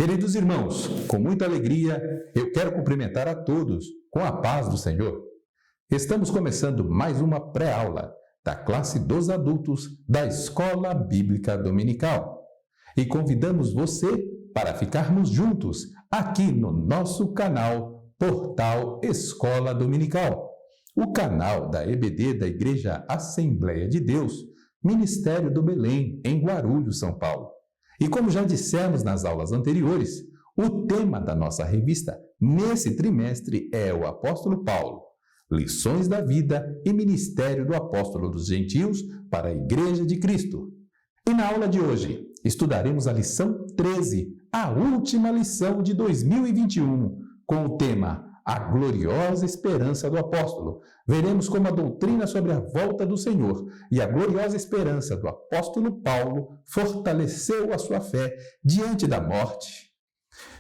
Queridos irmãos, com muita alegria, eu quero cumprimentar a todos com a paz do Senhor. Estamos começando mais uma pré-aula da classe dos adultos da Escola Bíblica Dominical e convidamos você para ficarmos juntos aqui no nosso canal Portal Escola Dominical, o canal da EBD da Igreja Assembleia de Deus, Ministério do Belém, em Guarulhos, São Paulo. E como já dissemos nas aulas anteriores, o tema da nossa revista nesse trimestre é o Apóstolo Paulo, Lições da Vida e Ministério do Apóstolo dos Gentios para a Igreja de Cristo. E na aula de hoje, estudaremos a lição 13, a última lição de 2021, com o tema A Gloriosa Esperança do Apóstolo. Veremos como a doutrina sobre a volta do Senhor e a gloriosa esperança do apóstolo Paulo fortaleceu a sua fé diante da morte.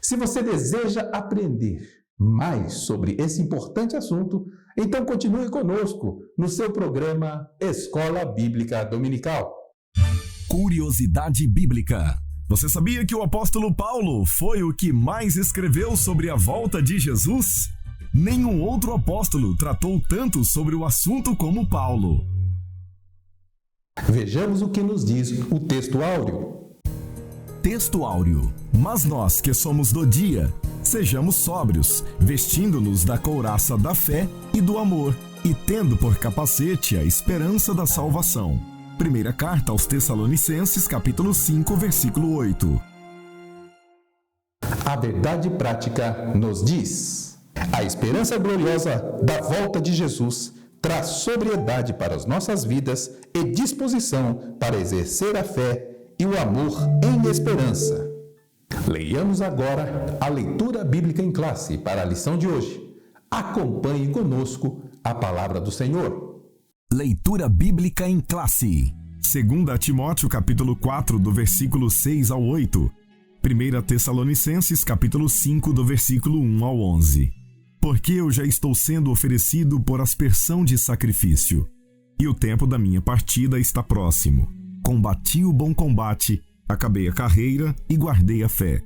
Se você deseja aprender mais sobre esse importante assunto, então continue conosco no seu programa Escola Bíblica Dominical. Curiosidade Bíblica. Você sabia que o apóstolo Paulo foi o que mais escreveu sobre a volta de Jesus? Nenhum outro apóstolo tratou tanto sobre o assunto como Paulo. Vejamos o que nos diz o texto áureo. Texto áureo. Mas nós que somos do dia, sejamos sóbrios, vestindo-nos da couraça da fé e do amor, e tendo por capacete a esperança da salvação. Primeira carta aos Tessalonicenses, capítulo 5, versículo 8. A verdade prática nos diz: a esperança gloriosa da volta de Jesus traz sobriedade para as nossas vidas e disposição para exercer a fé e o amor em esperança. Leiamos agora a leitura bíblica em classe para a lição de hoje. Acompanhe conosco a palavra do Senhor. Leitura bíblica em classe. 2 Timóteo capítulo 4, do versículo 6 ao 8. 1 Tessalonicenses capítulo 5, do versículo 1 ao 11. Porque eu já estou sendo oferecido por aspersão de sacrifício, e o tempo da minha partida está próximo. Combati o bom combate, acabei a carreira e guardei a fé.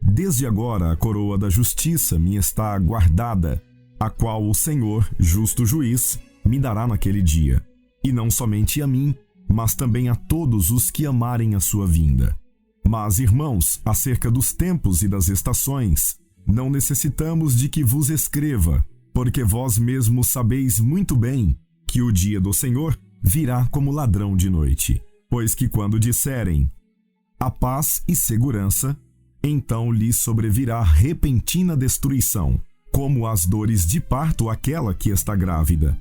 Desde agora a coroa da justiça me está guardada, a qual o Senhor, justo juiz, me dará naquele dia, e não somente a mim, mas também a todos os que amarem a sua vinda. Mas, irmãos, acerca dos tempos e das estações, não necessitamos de que vos escreva, porque vós mesmos sabeis muito bem que o dia do Senhor virá como ladrão de noite. Pois que quando disserem a paz e segurança, então lhes sobrevirá repentina destruição, como as dores de parto àquela que está grávida.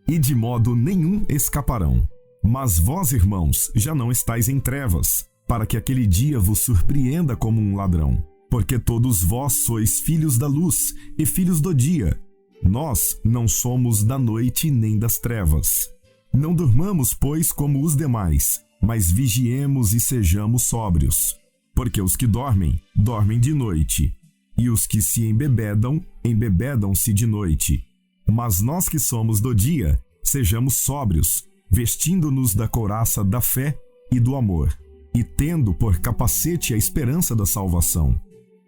E de modo nenhum escaparão. Mas vós, irmãos, já não estáis em trevas, para que aquele dia vos surpreenda como um ladrão. Porque todos vós sois filhos da luz e filhos do dia. Nós não somos da noite nem das trevas. Não durmamos, pois, como os demais, mas vigiemos e sejamos sóbrios. Porque os que dormem, dormem de noite, e os que se embebedam, embebedam-se de noite. Mas nós que somos do dia, sejamos sóbrios, vestindo-nos da couraça da fé e do amor, e tendo por capacete a esperança da salvação.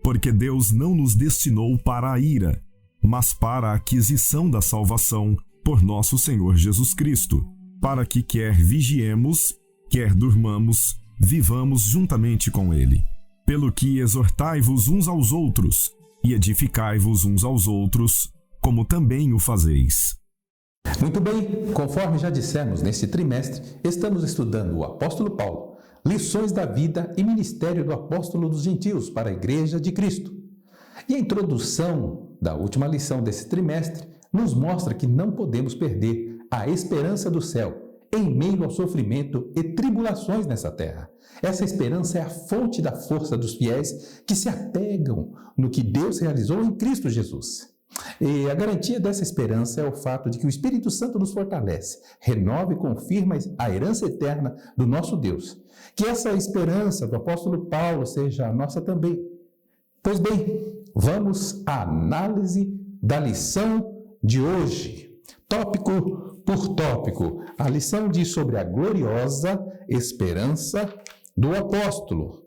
Porque Deus não nos destinou para a ira, mas para a aquisição da salvação por nosso Senhor Jesus Cristo, para que quer vigiemos, quer durmamos, vivamos juntamente com Ele. Pelo que exortai-vos uns aos outros, e edificai-vos uns aos outros, como também o fazeis. Muito bem, conforme já dissemos, neste trimestre, estamos estudando o apóstolo Paulo, Lições da Vida e Ministério do Apóstolo dos Gentios para a Igreja de Cristo. E a introdução da última lição desse trimestre nos mostra que não podemos perder a esperança do céu em meio ao sofrimento e tribulações nessa terra. Essa esperança é a fonte da força dos fiéis que se apegam no que Deus realizou em Cristo Jesus. E a garantia dessa esperança é o fato de que o Espírito Santo nos fortalece, renova e confirma a herança eterna do nosso Deus. Que essa esperança do apóstolo Paulo seja a nossa também. Pois bem, vamos à análise da lição de hoje. Tópico por tópico. A lição diz sobre a gloriosa esperança do apóstolo.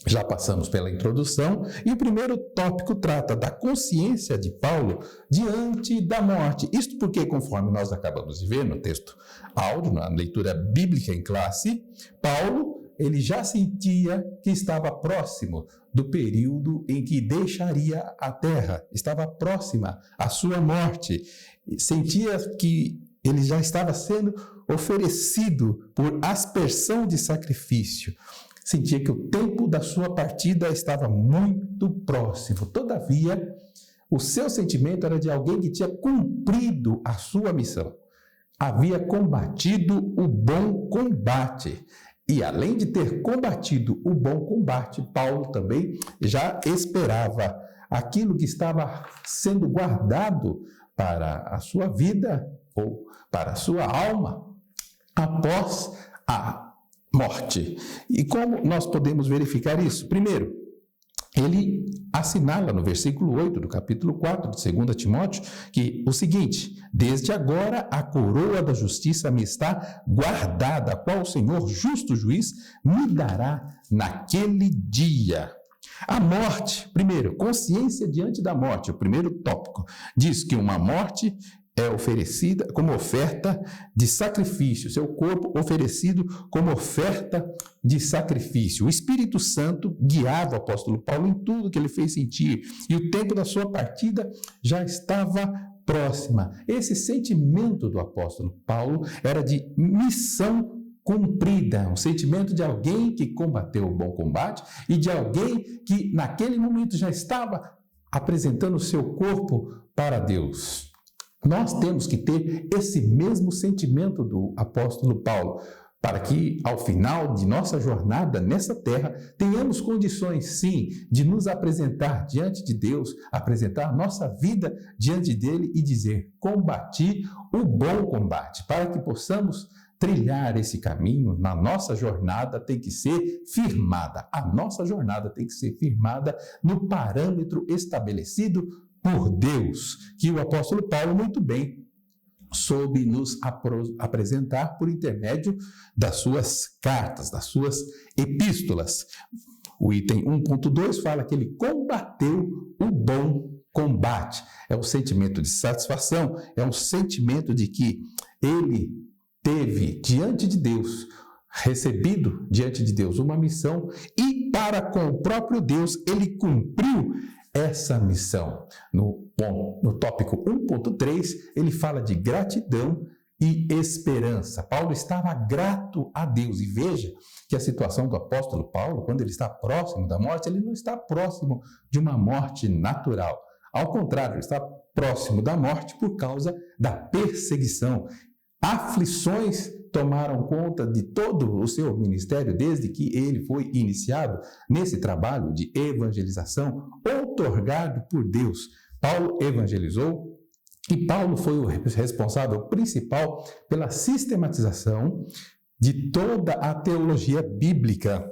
Já passamos pela introdução e o primeiro tópico trata da consciência de Paulo diante da morte. Isto porque, conforme nós acabamos de ver no texto áudio, na leitura bíblica em classe, Paulo ele já sentia que estava próximo do período em que deixaria a terra, estava próxima à sua morte, sentia que ele já estava sendo oferecido por aspersão de sacrifício. Sentia que o tempo da sua partida estava muito próximo. Todavia, o seu sentimento era de alguém que tinha cumprido a sua missão. Havia combatido o bom combate. E além de ter combatido o bom combate, Paulo também já esperava aquilo que estava sendo guardado para a sua vida ou para a sua alma após a morte. E como nós podemos verificar isso? Primeiro, ele assinala no versículo 8 do capítulo 4 de 2 Timóteo que o seguinte: desde agora a coroa da justiça me está guardada, a qual o Senhor, justo juiz, me dará naquele dia. A morte, primeiro, consciência diante da morte, o primeiro tópico, diz que uma morte é oferecida como oferta de sacrifício, seu corpo oferecido como oferta de sacrifício. O Espírito Santo guiava o apóstolo Paulo em tudo que ele fez sentir, e o tempo da sua partida já estava próxima. Esse sentimento do apóstolo Paulo era de missão cumprida, um sentimento de alguém que combateu o bom combate e de alguém que naquele momento já estava apresentando o seu corpo para Deus. Nós temos que ter esse mesmo sentimento do apóstolo Paulo, para que ao final de nossa jornada nessa terra, tenhamos condições sim de nos apresentar diante de Deus, apresentar a nossa vida diante dele e dizer: combati o bom combate. Para que possamos trilhar esse caminho, na nossa jornada tem que ser firmada. A nossa jornada tem que ser firmada no parâmetro estabelecido por Deus, que o apóstolo Paulo muito bem soube nos apresentar por intermédio das suas cartas, das suas epístolas. O item 1.2 fala que ele combateu o bom combate. É um sentimento de satisfação, é um sentimento de que ele teve diante de Deus, recebido diante de Deus uma missão e para com o próprio Deus ele cumpriu essa missão. No tópico 1.3, ele fala de gratidão e esperança. Paulo estava grato a Deus. E veja que a situação do apóstolo Paulo, quando ele está próximo da morte, ele não está próximo de uma morte natural. Ao contrário, ele está próximo da morte por causa da perseguição. Aflições tomaram conta de todo o seu ministério desde que ele foi iniciado nesse trabalho de evangelização outorgado por Deus. Paulo evangelizou e Paulo foi o responsável principal pela sistematização de toda a teologia bíblica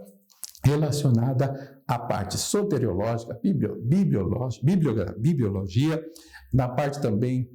relacionada à parte soteriológica, bibliologia, na parte também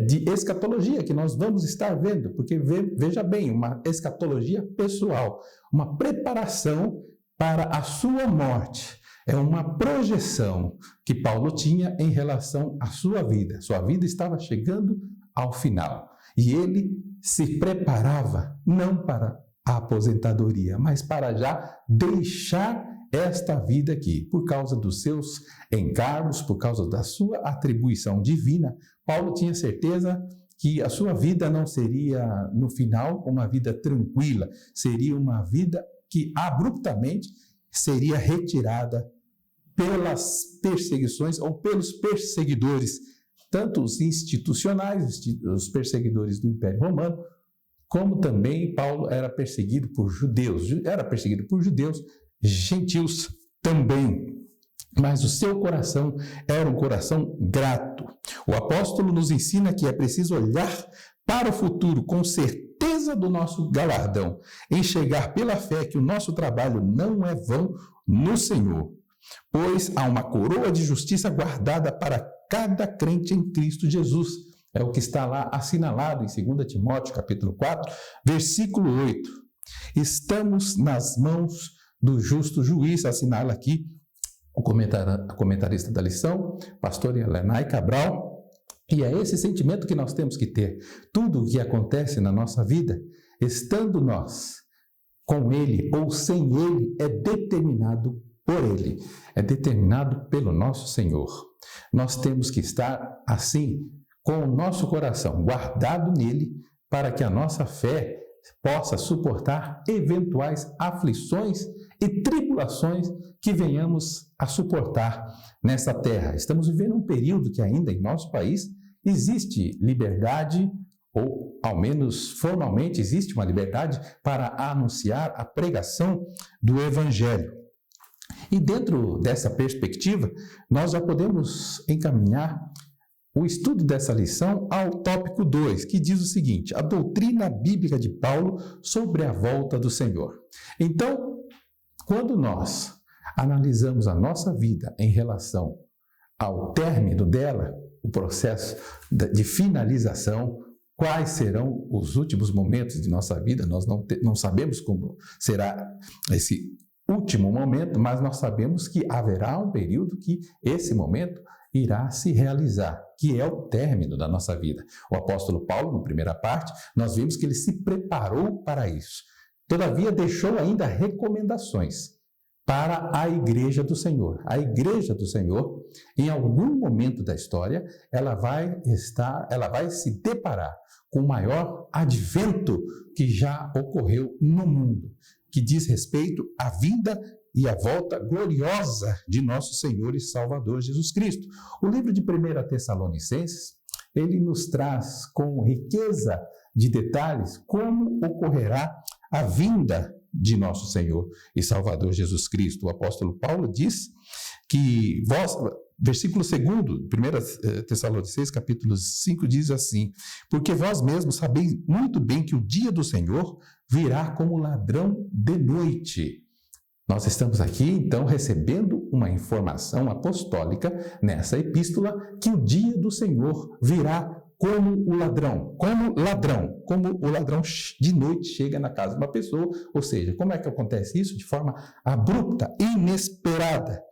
de escatologia, que nós vamos estar vendo, porque veja bem, uma escatologia pessoal, uma preparação para a sua morte, é uma projeção que Paulo tinha em relação à sua vida. Sua vida estava chegando ao final e ele se preparava não para a aposentadoria, mas para já deixar esta vida aqui, por causa dos seus encargos, por causa da sua atribuição divina. Paulo tinha certeza que a sua vida não seria, no final, uma vida tranquila, seria uma vida que abruptamente seria retirada pelas perseguições ou pelos perseguidores, tanto os institucionais, os perseguidores do Império Romano, como também Paulo era perseguido por judeus, gentios também. Mas o seu coração era um coração grato. O apóstolo nos ensina que é preciso olhar para o futuro com certeza do nosso galardão, enxergar pela fé que o nosso trabalho não é vão no Senhor, pois há uma coroa de justiça guardada para cada crente em Cristo Jesus. É o que está lá assinalado em 2 Timóteo, capítulo 4, versículo 8. Estamos nas mãos do justo juiz, assinala aqui a comentarista da lição, pastor Helenay Cabral. E é esse sentimento que nós temos que ter. Tudo o que acontece na nossa vida, estando nós com Ele ou sem Ele, é determinado por Ele, é determinado pelo nosso Senhor. Nós temos que estar assim, com o nosso coração guardado nele, para que a nossa fé possa suportar eventuais aflições e tribulações que venhamos a suportar nessa terra. Estamos vivendo um período que ainda em nosso país existe liberdade, ou ao menos formalmente existe uma liberdade para anunciar a pregação do Evangelho. E dentro dessa perspectiva, nós já podemos encaminhar o estudo dessa lição ao tópico 2, que diz o seguinte: a doutrina bíblica de Paulo sobre a volta do Senhor. Então, quando nós analisamos a nossa vida em relação ao término dela, o processo de finalização, quais serão os últimos momentos de nossa vida, nós não sabemos como será esse último momento, mas nós sabemos que haverá um período que esse momento irá se realizar, que é o término da nossa vida. O apóstolo Paulo, na primeira parte, nós vimos que ele se preparou para isso. Todavia, deixou ainda recomendações para a igreja do Senhor. A igreja do Senhor, em algum momento da história, ela vai se deparar com o maior advento que já ocorreu no mundo, que diz respeito à vinda e a volta gloriosa de nosso Senhor e Salvador Jesus Cristo. O livro de 1 Tessalonicenses, ele nos traz com riqueza de detalhes como ocorrerá a vinda de nosso Senhor e Salvador Jesus Cristo. O apóstolo Paulo diz que versículo 2, 1 Tessalonicenses, capítulo 5, diz assim: porque vós mesmos sabeis muito bem que o dia do Senhor virá como ladrão de noite. Nós estamos aqui, então, recebendo uma informação apostólica nessa epístola, que o dia do Senhor virá como o ladrão, como o ladrão de noite chega na casa de uma pessoa, ou seja, como é que acontece isso? De forma abrupta, inesperada.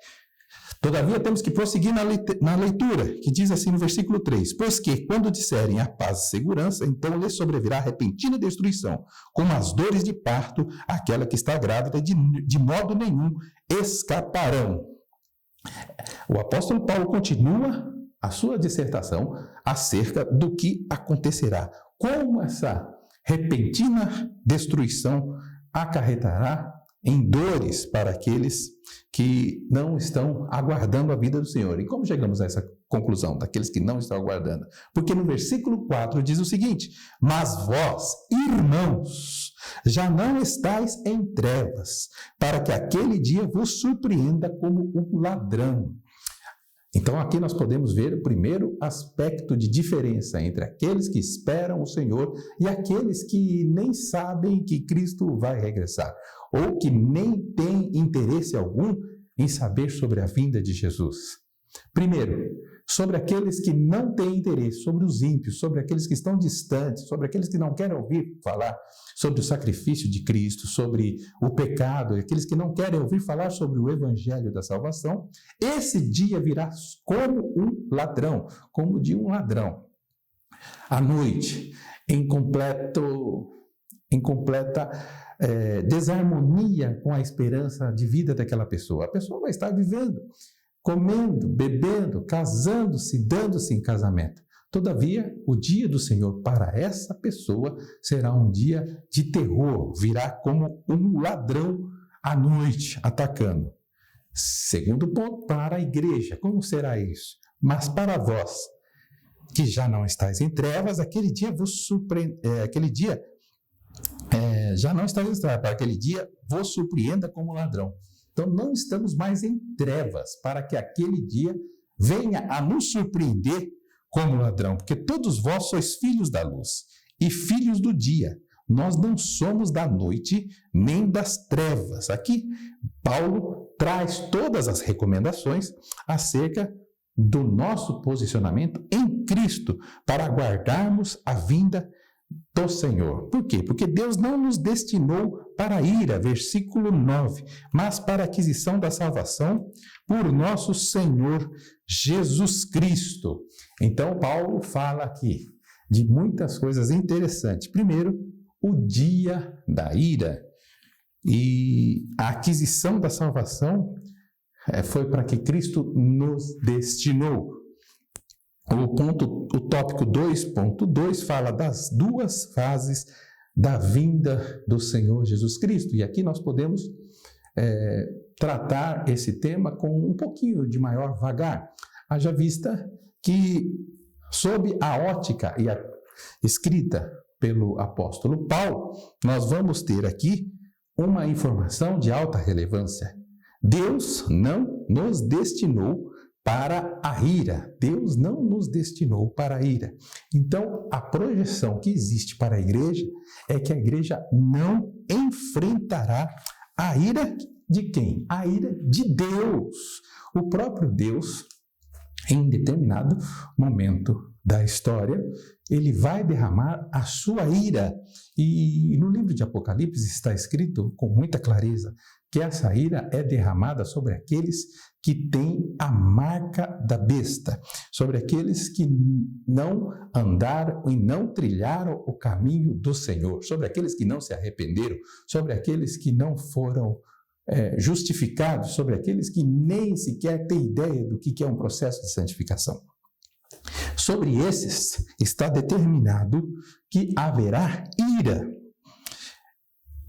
Todavia, temos que prosseguir na leitura, que diz assim no versículo 3, pois que, quando disserem a paz e segurança, então lhes sobrevirá repentina destruição, como as dores de parto, aquela que está grávida, de modo nenhum escaparão. O apóstolo Paulo continua a sua dissertação acerca do que acontecerá, como essa repentina destruição acarretará em dores para aqueles que não estão aguardando a vida do Senhor. E como chegamos a essa conclusão, daqueles que não estão aguardando? Porque no versículo 4 diz o seguinte: mas vós, irmãos, já não estáis em trevas, para que aquele dia vos surpreenda como um ladrão. Então aqui nós podemos ver o primeiro aspecto de diferença entre aqueles que esperam o Senhor e aqueles que nem sabem que Cristo vai regressar, ou que nem têm interesse algum em saber sobre a vinda de Jesus. Primeiro, sobre aqueles que não têm interesse, sobre os ímpios, sobre aqueles que estão distantes, sobre aqueles que não querem ouvir falar sobre o sacrifício de Cristo, sobre o pecado, aqueles que não querem ouvir falar sobre o evangelho da salvação, esse dia virá como um ladrão, como de um ladrão. À noite, em completa desarmonia com a esperança de vida daquela pessoa. A pessoa vai estar vivendo, comendo, bebendo, casando-se, dando-se em casamento. Todavia, o dia do Senhor para essa pessoa será um dia de terror, virá como um ladrão à noite, atacando. Segundo ponto, para a igreja, como será isso? Mas para vós, que já não estáis em trevas, aquele dia vos já não estáis em trevas, para aquele dia vos surpreenda como ladrão. Então, não estamos mais em trevas para que aquele dia venha a nos surpreender como ladrão, porque todos vós sois filhos da luz e filhos do dia. Nós não somos da noite nem das trevas. Aqui, Paulo traz todas as recomendações acerca do nosso posicionamento em Cristo para aguardarmos a vinda do Senhor. Por quê? Porque Deus não nos destinou para a ira, versículo 9, mas para a aquisição da salvação por nosso Senhor Jesus Cristo. Então, Paulo fala aqui de muitas coisas interessantes. Primeiro, o dia da ira e a aquisição da salvação foi para que Cristo nos destinou. O tópico 2.2 fala das duas fases da vinda do Senhor Jesus Cristo. E aqui nós podemos tratar esse tema com um pouquinho de maior vagar. Haja vista que, sob a ótica e a escrita pelo apóstolo Paulo, nós vamos ter aqui uma informação de alta relevância. Deus não nos destinou para a ira. Deus não nos destinou para a ira. Então, a projeção que existe para a igreja é que a igreja não enfrentará a ira de quem? A ira de Deus. O próprio Deus, em determinado momento da história, ele vai derramar a sua ira. E no livro de Apocalipse está escrito com muita clareza que essa ira é derramada sobre aqueles que têm a marca da besta, sobre aqueles que não andaram e não trilharam o caminho do Senhor, sobre aqueles que não se arrependeram, sobre aqueles que não foram justificados, sobre aqueles que nem sequer têm ideia do que é um processo de santificação. Sobre esses está determinado que haverá ira.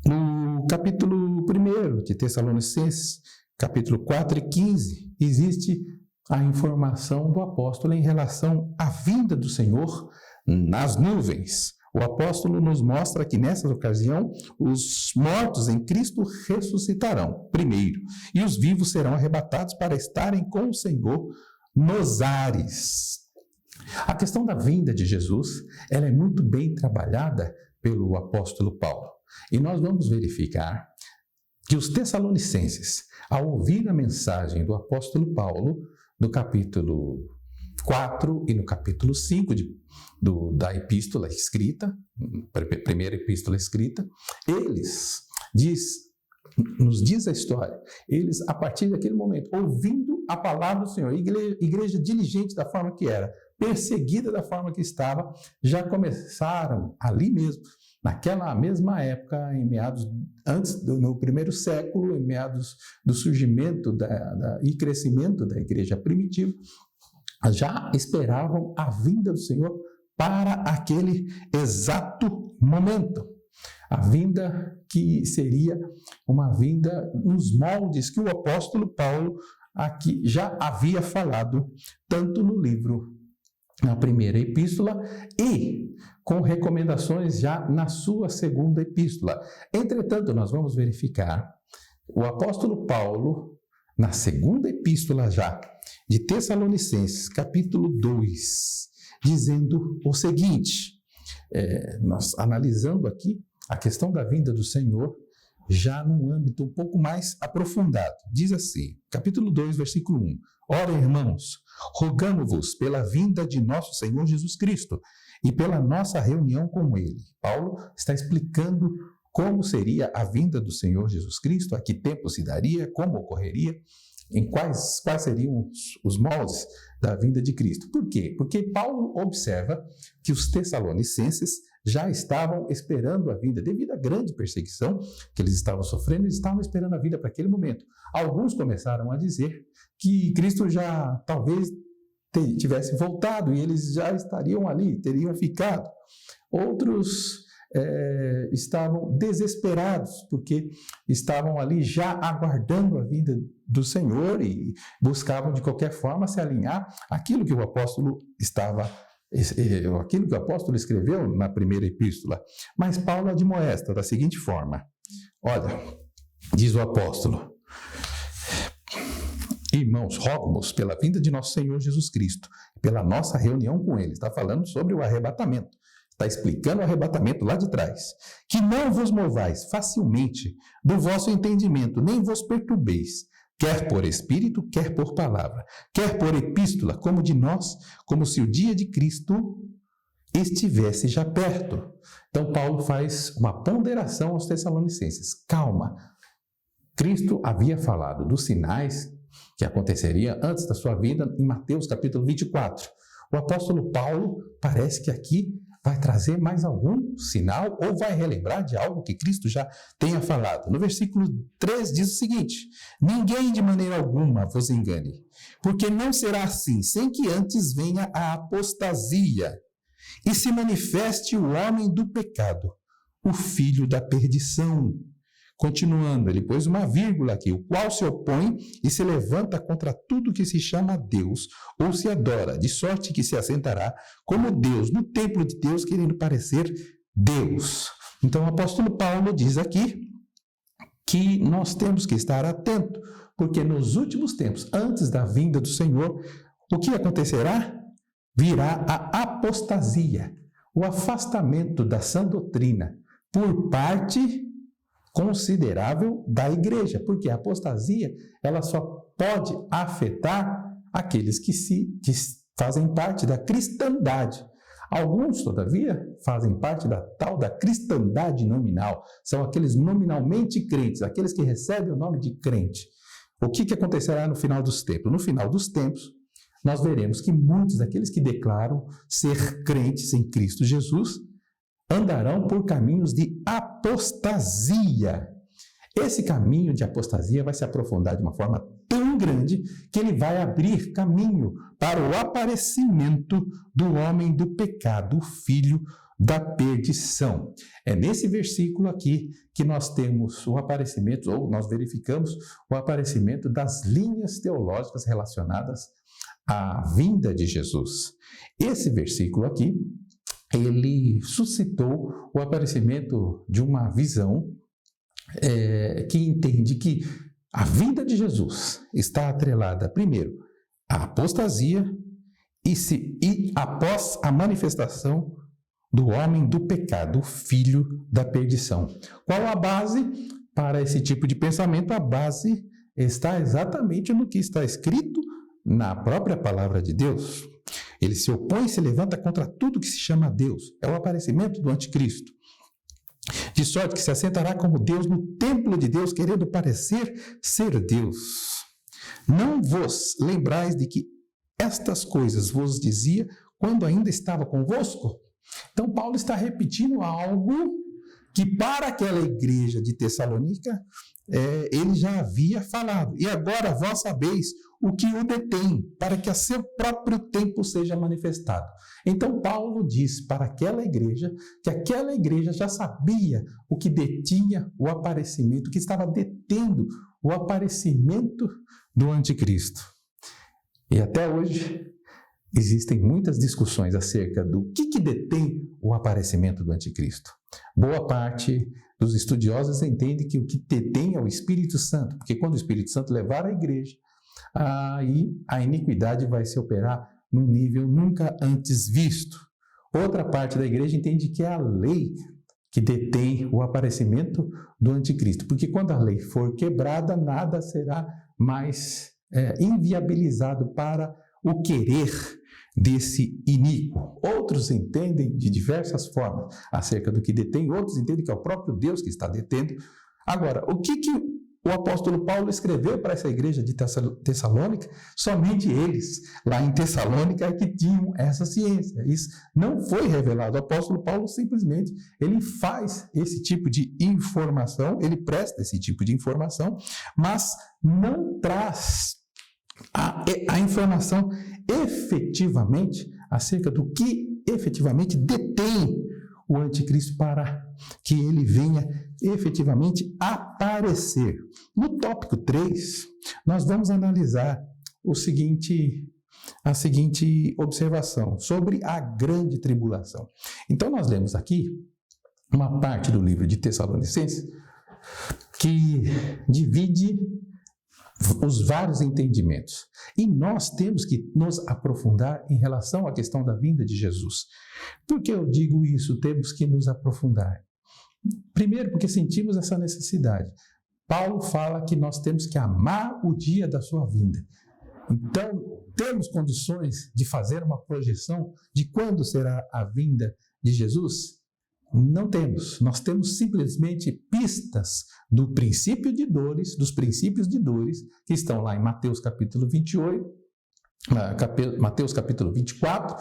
No capítulo 1 de Tessalonicenses, capítulo 4 e 15, existe a informação do apóstolo em relação à vinda do Senhor nas nuvens. O apóstolo nos mostra que nessa ocasião os mortos em Cristo ressuscitarão primeiro, e os vivos serão arrebatados para estarem com o Senhor nos ares. A questão da vinda de Jesus, ela é muito bem trabalhada pelo apóstolo Paulo. E nós vamos verificar que os tessalonicenses, ao ouvir a mensagem do apóstolo Paulo, no capítulo 4 e no capítulo 5 da epístola escrita, primeira epístola escrita, nos diz a história, eles, a partir daquele momento, ouvindo a palavra do Senhor, igreja diligente da forma que era, perseguida da forma que estava, já começaram ali mesmo, naquela mesma época, no primeiro século, em meados do surgimento e crescimento da igreja primitiva, já esperavam a vinda do Senhor para aquele exato momento. A vinda que seria uma vinda nos moldes que o apóstolo Paulo aqui já havia falado, tanto no livro, na primeira epístola, e com recomendações já na sua segunda epístola. Entretanto, nós vamos verificar o apóstolo Paulo, na segunda epístola já, de Tessalonicenses, capítulo 2, dizendo o seguinte, nós analisando aqui a questão da vinda do Senhor, já num âmbito um pouco mais aprofundado. Diz assim, capítulo 2, versículo 1. Ora, irmãos, rogamo-vos pela vinda de nosso Senhor Jesus Cristo e pela nossa reunião com Ele. Paulo está explicando como seria a vinda do Senhor Jesus Cristo, a que tempo se daria, como ocorreria, em quais seriam os moldes da vinda de Cristo. Por quê? Porque Paulo observa que os tessalonicenses já estavam esperando a vinda, devido à grande perseguição que eles estavam sofrendo, eles estavam esperando a vinda para aquele momento. Alguns começaram a dizer que Cristo já talvez tivesse voltado e eles já estariam ali, teriam ficado. Outros estavam desesperados, porque estavam ali já aguardando a vinda do Senhor e buscavam de qualquer forma se alinhar àquilo que o apóstolo escreveu na primeira epístola. Mas Paulo admoesta da seguinte forma, olha, diz o apóstolo, irmãos, rogo-vos pela vinda de nosso Senhor Jesus Cristo, pela nossa reunião com Ele. Está falando sobre o arrebatamento. Está explicando o arrebatamento lá de trás. Que não vos movais facilmente do vosso entendimento, nem vos perturbeis, quer por espírito, quer por palavra, quer por epístola, como de nós, como se o dia de Cristo estivesse já perto. Então Paulo faz uma ponderação aos Tessalonicenses. Calma, Cristo havia falado dos sinais que aconteceria antes da sua vida em Mateus capítulo 24. O apóstolo Paulo parece que aqui vai trazer mais algum sinal ou vai relembrar de algo que Cristo já tenha falado. No versículo 3 diz o seguinte: ninguém de maneira alguma vos engane, porque não será assim, sem que antes venha a apostasia e se manifeste o homem do pecado, o filho da perdição. Continuando, ele pôs uma vírgula aqui, o qual se opõe e se levanta contra tudo que se chama Deus ou se adora, de sorte que se assentará como Deus no templo de Deus, querendo parecer Deus. Então o apóstolo Paulo diz aqui que nós temos que estar atentos, porque nos últimos tempos, antes da vinda do Senhor, o que acontecerá? Virá a apostasia, o afastamento da sã doutrina por parte considerável da igreja, porque a apostasia ela só pode afetar aqueles que fazem parte da cristandade. Alguns, todavia, fazem parte da tal da cristandade nominal, são aqueles nominalmente crentes, aqueles que recebem o nome de crente. O que acontecerá no final dos tempos? No final dos tempos, nós veremos que muitos daqueles que declaram ser crentes em Cristo Jesus andarão por caminhos de apostasia. Esse caminho de apostasia vai se aprofundar de uma forma tão grande que ele vai abrir caminho para o aparecimento do homem do pecado, o filho da perdição. É nesse versículo aqui que nós temos o aparecimento, ou nós verificamos o aparecimento das linhas teológicas relacionadas à vinda de Jesus. Esse versículo aqui, ele suscitou o aparecimento de uma visão que entende que a vinda de Jesus está atrelada, primeiro, à apostasia e após a manifestação do homem do pecado, o filho da perdição. Qual a base para esse tipo de pensamento? A base está exatamente no que está escrito na própria palavra de Deus. Ele se opõe e se levanta contra tudo que se chama Deus. É o aparecimento do anticristo. De sorte que se assentará como Deus no templo de Deus, querendo parecer ser Deus. Não vos lembrais de que estas coisas vos dizia quando ainda estava convosco? Então Paulo está repetindo algo que para aquela igreja de Tessalônica ele já havia falado. E agora vós sabeis o que o detém, para que a seu próprio tempo seja manifestado. Então Paulo diz para aquela igreja que aquela igreja já sabia o que detinha o aparecimento, que estava detendo o aparecimento do anticristo. E até hoje existem muitas discussões acerca do que detém o aparecimento do anticristo. Boa parte dos estudiosos entende que o que detém é o Espírito Santo, porque quando o Espírito Santo levar a igreja, aí a iniquidade vai se operar num nível nunca antes visto. Outra parte da igreja entende que é a lei que detém o aparecimento do anticristo, porque quando a lei for quebrada, nada será mais inviabilizado para o querer desse iníquo. Outros entendem de diversas formas acerca do que detém, outros entendem que é o próprio Deus que está detendo. Agora, o que o apóstolo Paulo escreveu para essa igreja de Tessalônica? Somente eles, lá em Tessalônica, é que tinham essa ciência. Isso não foi revelado. O apóstolo Paulo simplesmente, ele faz esse tipo de informação, ele presta esse tipo de informação, mas não traz a informação efetivamente acerca do que efetivamente detém o anticristo para que ele venha efetivamente aparecer. No tópico 3, nós vamos analisar a seguinte observação sobre a grande tribulação. Então nós lemos aqui uma parte do livro de Tessalonicenses que divide os vários entendimentos. E nós temos que nos aprofundar em relação à questão da vinda de Jesus. Por que eu digo isso? Temos que nos aprofundar. Primeiro, porque sentimos essa necessidade. Paulo fala que nós temos que amar o dia da sua vinda. Então, temos condições de fazer uma projeção de quando será a vinda de Jesus? Não temos. Nós temos simplesmente pistas do princípio de dores, dos princípios de dores, que estão lá em Mateus capítulo 28, Mateus capítulo 24,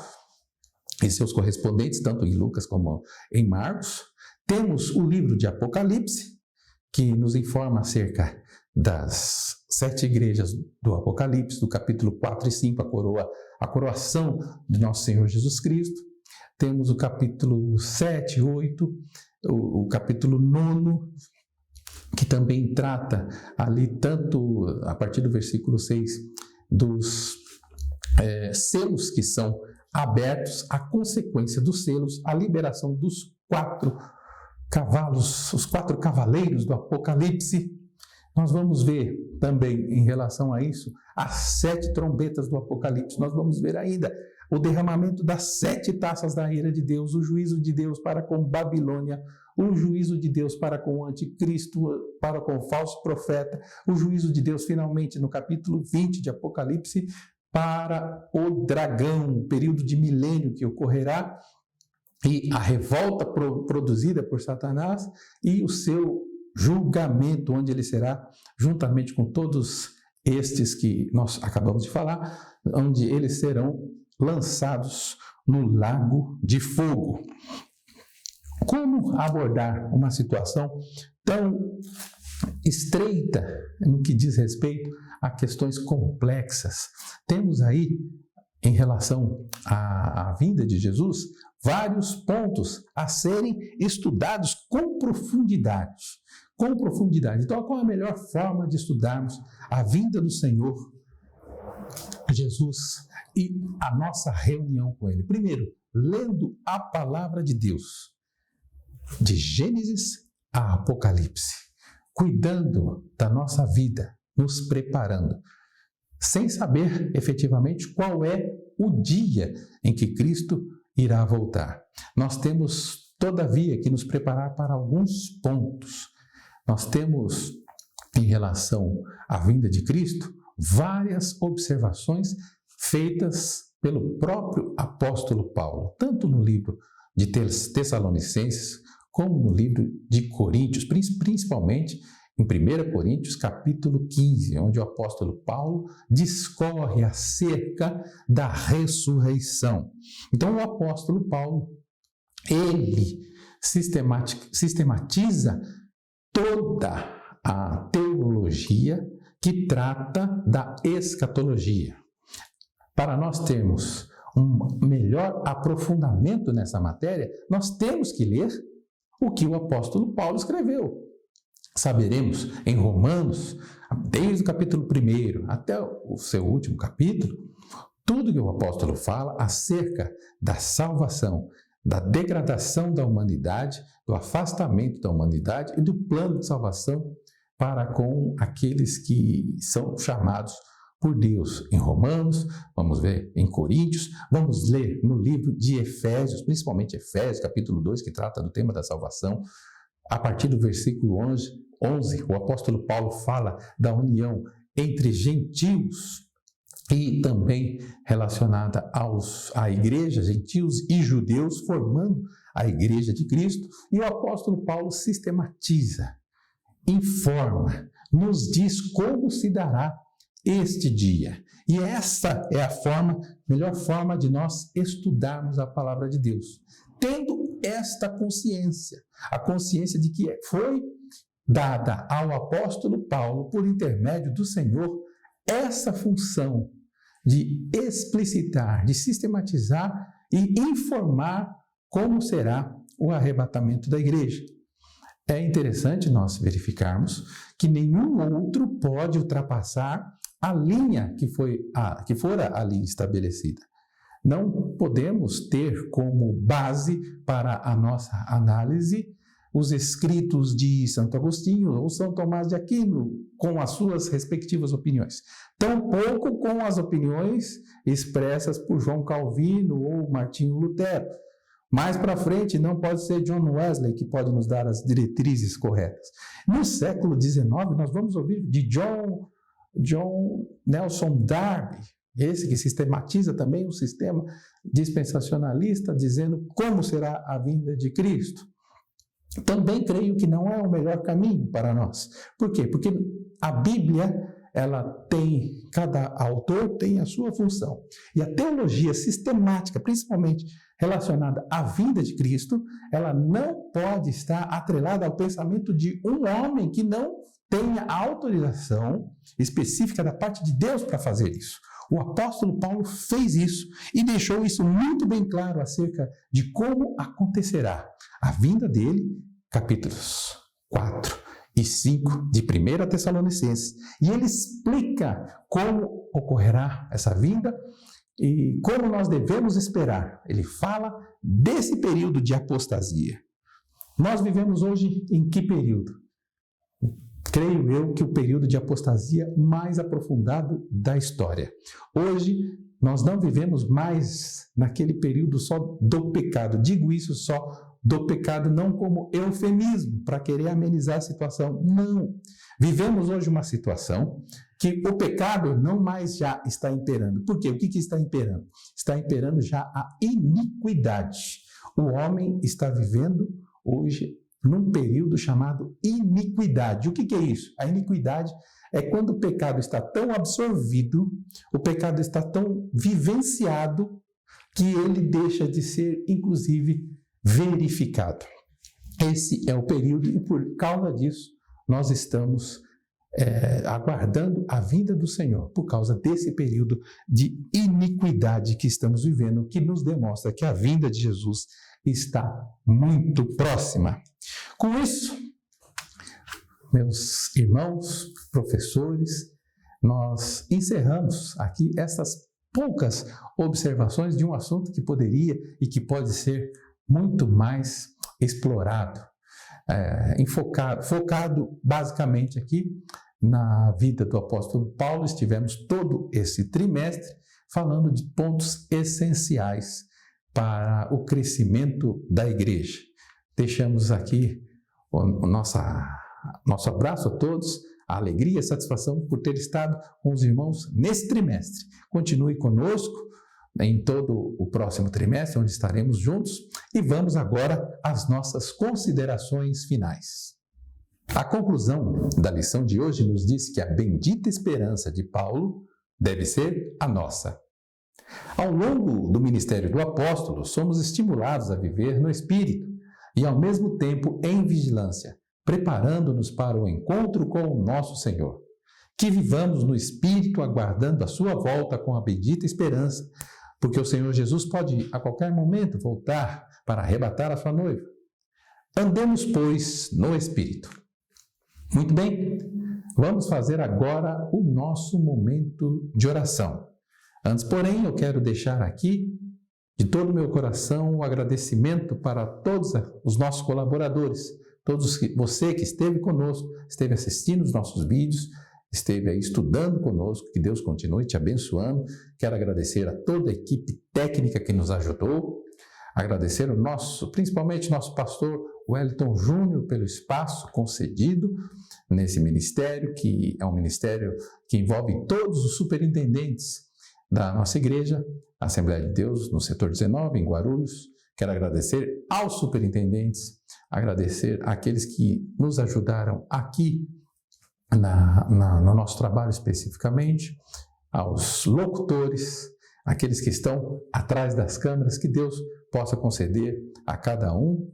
e seus correspondentes, tanto em Lucas como em Marcos. Temos o livro de Apocalipse, que nos informa acerca das 7 igrejas do Apocalipse, do capítulo 4 e 5, a coroação de nosso Senhor Jesus Cristo. Temos o capítulo 7, 8, o capítulo 9, que também trata ali tanto, a partir do versículo 6, dos selos que são abertos, a consequência dos selos, a liberação dos 4 cavalos, os 4 cavaleiros do Apocalipse. Nós vamos ver também, em relação a isso, as 7 trombetas do Apocalipse. Nós vamos ver ainda o derramamento das 7 taças da ira de Deus, o juízo de Deus para com Babilônia, o juízo de Deus para com o anticristo, para com o falso profeta, o juízo de Deus finalmente no capítulo 20 de Apocalipse para o dragão, o período de milênio que ocorrerá, e a revolta produzida por Satanás e o seu julgamento, onde ele será, juntamente com todos estes que nós acabamos de falar, onde eles serão lançados no lago de fogo. Como abordar uma situação tão estreita no que diz respeito a questões complexas? Temos aí, em relação à vinda de Jesus, vários pontos a serem estudados com profundidade. Então, qual a melhor forma de estudarmos a vinda do Senhor Jesus e a nossa reunião com Ele? Primeiro, lendo a palavra de Deus, de Gênesis a Apocalipse, cuidando da nossa vida, nos preparando, sem saber efetivamente qual é o dia em que Cristo irá voltar. Nós temos, todavia, que nos preparar para alguns pontos. Nós temos, em relação à vinda de Cristo, várias observações feitas pelo próprio apóstolo Paulo, tanto no livro de Tessalonicenses, como no livro de Coríntios, principalmente em 1 Coríntios, capítulo 15, onde o apóstolo Paulo discorre acerca da ressurreição. Então, o apóstolo Paulo, ele sistematiza toda a teologia que trata da escatologia. Para nós termos um melhor aprofundamento nessa matéria, nós temos que ler o que o apóstolo Paulo escreveu. Saberemos em Romanos, desde o capítulo 1 até o seu último capítulo, tudo que o apóstolo fala acerca da salvação, da degradação da humanidade, do afastamento da humanidade e do plano de salvação para com aqueles que são chamados por Deus. Em Romanos, vamos ver em Coríntios, vamos ler no livro de Efésios, principalmente Efésios, capítulo 2, que trata do tema da salvação. A partir do versículo 11, o apóstolo Paulo fala da união entre gentios e também relacionada à igreja, gentios e judeus, formando a igreja de Cristo. E o apóstolo Paulo sistematiza, informa, nos diz como se dará este dia. E essa é a melhor forma de nós estudarmos a palavra de Deus. Tendo esta consciência, a consciência de que foi dada ao apóstolo Paulo, por intermédio do Senhor, essa função de explicitar, de sistematizar e informar como será o arrebatamento da igreja. É interessante nós verificarmos que nenhum outro pode ultrapassar a linha que fora ali estabelecida. Não podemos ter como base para a nossa análise os escritos de Santo Agostinho ou São Tomás de Aquino, com as suas respectivas opiniões. Tampouco com as opiniões expressas por João Calvino ou Martinho Lutero. Mais para frente, não pode ser John Wesley que pode nos dar as diretrizes corretas. No século XIX, nós vamos ouvir de John John Nelson Darby, esse que sistematiza também o sistema dispensacionalista, dizendo como será a vinda de Cristo. Também creio que não é o melhor caminho para nós. Por quê? Porque a Bíblia, cada autor tem a sua função. E a teologia sistemática, principalmente relacionada à vinda de Cristo, ela não pode estar atrelada ao pensamento de um homem que não tenha a autorização específica da parte de Deus para fazer isso. O apóstolo Paulo fez isso e deixou isso muito bem claro acerca de como acontecerá a vinda dele, capítulos 4 e 5 de 1 Tessalonicenses. E ele explica como ocorrerá essa vinda e como nós devemos esperar. Ele fala desse período de apostasia. Nós vivemos hoje em que período? Creio eu que o período de apostasia mais aprofundado da história. Hoje, nós não vivemos mais naquele período só do pecado. Digo isso só do pecado, não como eufemismo, para querer amenizar a situação. Não. Vivemos hoje uma situação que o pecado não mais já está imperando. Por quê? O que está imperando? Está imperando já a iniquidade. O homem está vivendo hoje num período chamado iniquidade. O que é isso? A iniquidade é quando o pecado está tão absorvido, o pecado está tão vivenciado, que ele deixa de ser, inclusive, verificado. Esse é o período e, por causa disso, nós estamos aguardando a vinda do Senhor, por causa desse período de iniquidade que estamos vivendo, que nos demonstra que a vinda de Jesus está muito próxima. Com isso, meus irmãos, professores, nós encerramos aqui essas poucas observações de um assunto que poderia e que pode ser muito mais explorado, focado basicamente aqui na vida do apóstolo Paulo. Estivemos todo esse trimestre falando de pontos essenciais para o crescimento da igreja. Deixamos aqui o nosso abraço a todos, a alegria e a satisfação por ter estado com os irmãos nesse trimestre. Continue conosco em todo o próximo trimestre, onde estaremos juntos, e vamos agora às nossas considerações finais. A conclusão da lição de hoje nos diz que a bendita esperança de Paulo deve ser a nossa. Ao longo do ministério do apóstolo, somos estimulados a viver no Espírito e, ao mesmo tempo, em vigilância, preparando-nos para o encontro com o nosso Senhor. Que vivamos no Espírito, aguardando a sua volta com a bendita esperança, porque o Senhor Jesus pode, a qualquer momento, voltar para arrebatar a sua noiva. Andemos, pois, no Espírito. Muito bem, vamos fazer agora o nosso momento de oração. Antes, porém, eu quero deixar aqui, de todo o meu coração, o agradecimento para todos os nossos colaboradores, você que esteve conosco, esteve assistindo os nossos vídeos, esteve aí estudando conosco, que Deus continue te abençoando. Quero agradecer a toda a equipe técnica que nos ajudou, agradecer principalmente nosso pastor Wellington Júnior pelo espaço concedido nesse ministério, que é um ministério que envolve todos os superintendentes da nossa igreja, Assembleia de Deus, no setor 19, em Guarulhos. Quero agradecer aos superintendentes, agradecer àqueles que nos ajudaram aqui no nosso trabalho especificamente, aos locutores, aqueles que estão atrás das câmeras, que Deus possa conceder a cada um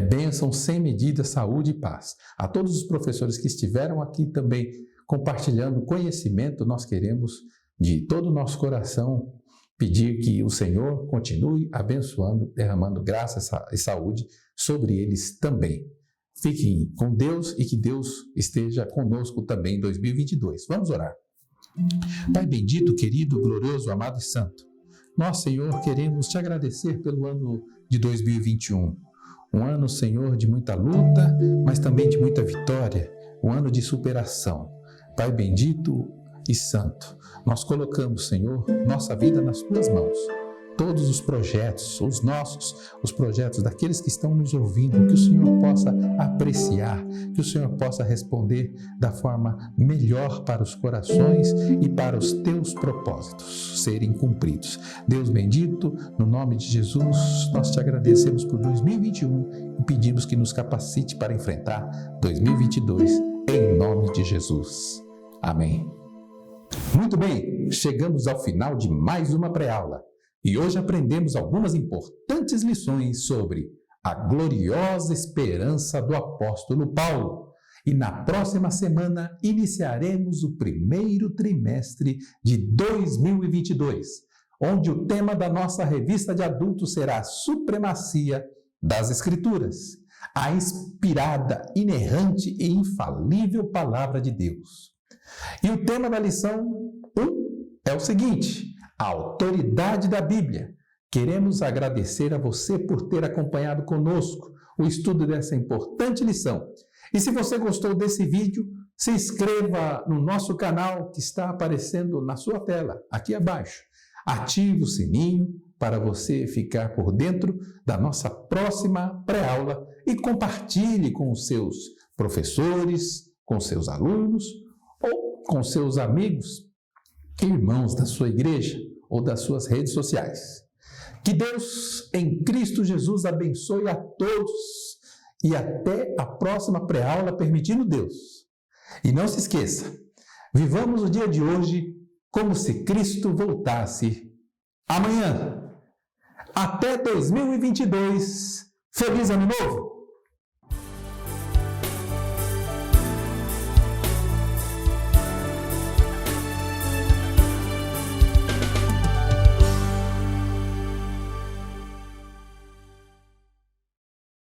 bênção sem medida, saúde e paz. A todos os professores que estiveram aqui também compartilhando conhecimento, nós queremos de todo o nosso coração pedir que o Senhor continue abençoando, derramando graça e saúde sobre eles também. Fiquem com Deus e que Deus esteja conosco também em 2022. Vamos orar. Pai bendito, querido, glorioso, amado e santo, nós, Senhor, queremos te agradecer pelo ano de 2021. Um ano, Senhor, de muita luta, mas também de muita vitória. Um ano de superação. Pai bendito e santo, nós colocamos, Senhor, nossa vida nas tuas mãos. todos os projetos, os nossos, os projetos daqueles que estão nos ouvindo, que o Senhor possa apreciar, que o Senhor possa responder da forma melhor para os corações e para os teus propósitos serem cumpridos. Deus bendito, no nome de Jesus, nós te agradecemos por 2021 e pedimos que nos capacite para enfrentar 2022, em nome de Jesus. Amém. Muito bem, chegamos ao final de mais uma pré-aula e hoje aprendemos algumas importantes lições sobre a gloriosa esperança do apóstolo Paulo. E na próxima semana iniciaremos o primeiro trimestre de 2022, onde o tema da nossa revista de adultos será a supremacia das Escrituras, a inspirada, inerrante e infalível Palavra de Deus. E o tema da lição 1 é o seguinte: a autoridade da Bíblia. Queremos agradecer a você por ter acompanhado conosco o estudo dessa importante lição. E se você gostou desse vídeo, se inscreva no nosso canal que está aparecendo na sua tela, aqui abaixo. Ative o sininho para você ficar por dentro da nossa próxima pré-aula e compartilhe com os seus professores, com seus alunos ou com seus amigos, irmãos da sua igreja ou das suas redes sociais. Que Deus em Cristo Jesus abençoe a todos e até a próxima pré-aula, permitindo Deus. E não se esqueça, vivamos o dia de hoje como se Cristo voltasse amanhã. Até 2022. Feliz Ano Novo!